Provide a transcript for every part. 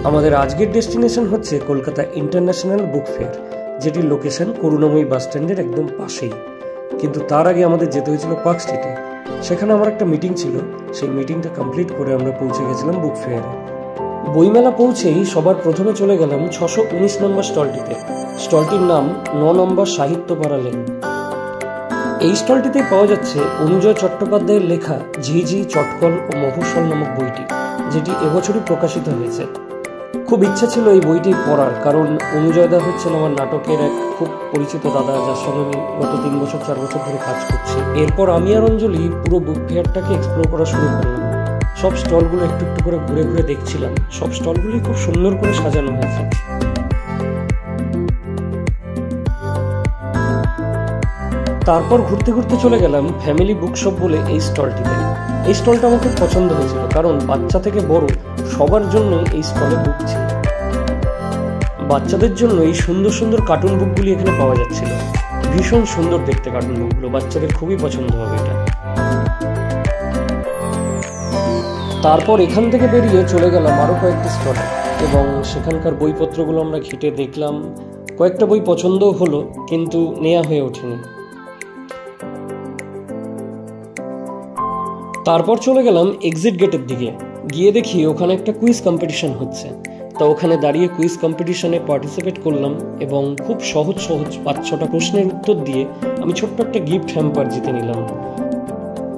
আমাদের আজকের ডেস্টিনেশন হচ্ছে কলকাতা ইন্টারন্যাশনাল বুক ফেয়ার, যেটির লোকেশন করুণাময়ী বাস স্ট্যান্ডের একদম পাশেই। কিন্তু তার আগে আমাদের যেতে হয়েছিল পার্ক স্ট্রিটে। সেখানে আমার একটা মিটিং ছিল, সেই মিটিংটা কমপ্লিট করে আমরা পৌঁছে গেছিলাম বুক ফেয়ারে। বইমেলা পৌঁছেই সবার প্রথমে চলে গেলাম 619 নম্বর স্টলটিতে। স্টলটির নাম 9 নম্বর সাহিত্য পাড়া লেন। এই স্টলটিতে পাওয়া যাচ্ছে অনুজয় চট্টোপাধ্যায়ের লেখা ঝিঝি, চটকল ও মফস্বল নামক বইটি, যেটি এবছরই প্রকাশিত হয়েছে। খুব ইচ্ছা ছিল এই বইটি পড়ার, কারণ অনুজয়দা হচ্ছেন আমার নাটকের এক খুব পরিচিত দাদা, যার সঙ্গে আমি গত 3-4 বছর ধরে কাজ করছি। এরপর আমি আর অঞ্জলি পুরো বুক ফেয়ারটাকে এক্সপ্লোর করা শুরু করলাম। সব স্টলগুলো একটু একটু করে ঘুরে ঘুরে দেখছিলাম। সব স্টলগুলি খুব সুন্দর করে সাজানো হয়েছে। তারপর ঘুরতে ঘুরতে চলে গেলাম ফ্যামিলি বুকশপ বলে এই স্টলটিতে। এই স্টলটা আমার খুব পছন্দ হয়েছিল, কারণ বাচ্চা থেকে বড় সবার জন্য এই স্টলে বুক ছিল। বাচ্চাদের জন্য এই সুন্দর সুন্দর কার্টুন বুকগুলি এখানে পাওয়া যাচ্ছিল। ভীষণ সুন্দর দেখতে কার্টুন বুকগুলো, বাচ্চাদের খুবই পছন্দ হবে এটা। তারপর এখান থেকে বেরিয়ে চলে গেলাম আরো কয়েকটি স্টলে, এবং সেখানকার বইপত্রগুলো আমরা ঘেঁটে দেখলাম। কয়েকটা বই পছন্দও হলো, কিন্তু নেওয়া হয়ে ওঠেনি। তারপর চলে গেলাম এক্সিট গেটের দিকে। গিয়ে দেখি ওখানে একটা কুইজ কম্পিটিশন হচ্ছে। তা ওখানে দাঁড়িয়ে কুইজ কম্পিটিশনে পার্টিসিপেট করলাম, এবং খুব সহজ 5-6টা প্রশ্নের উত্তর দিয়ে আমি ছোট্ট একটা গিফট হ্যাম্পার জিতে নিলাম।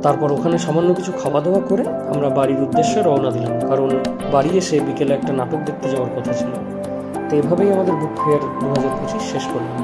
তারপর ওখানে সামান্য কিছু খাওয়া দাওয়া করে আমরা বাড়ির উদ্দেশ্যে রওনা দিলাম, কারণ বাড়ি এসে বিকেলে একটা নাটক দেখতে যাওয়ার কথা ছিল। তো এভাবেই আমাদের বুক ফেয়ার 2025 শেষ করলাম।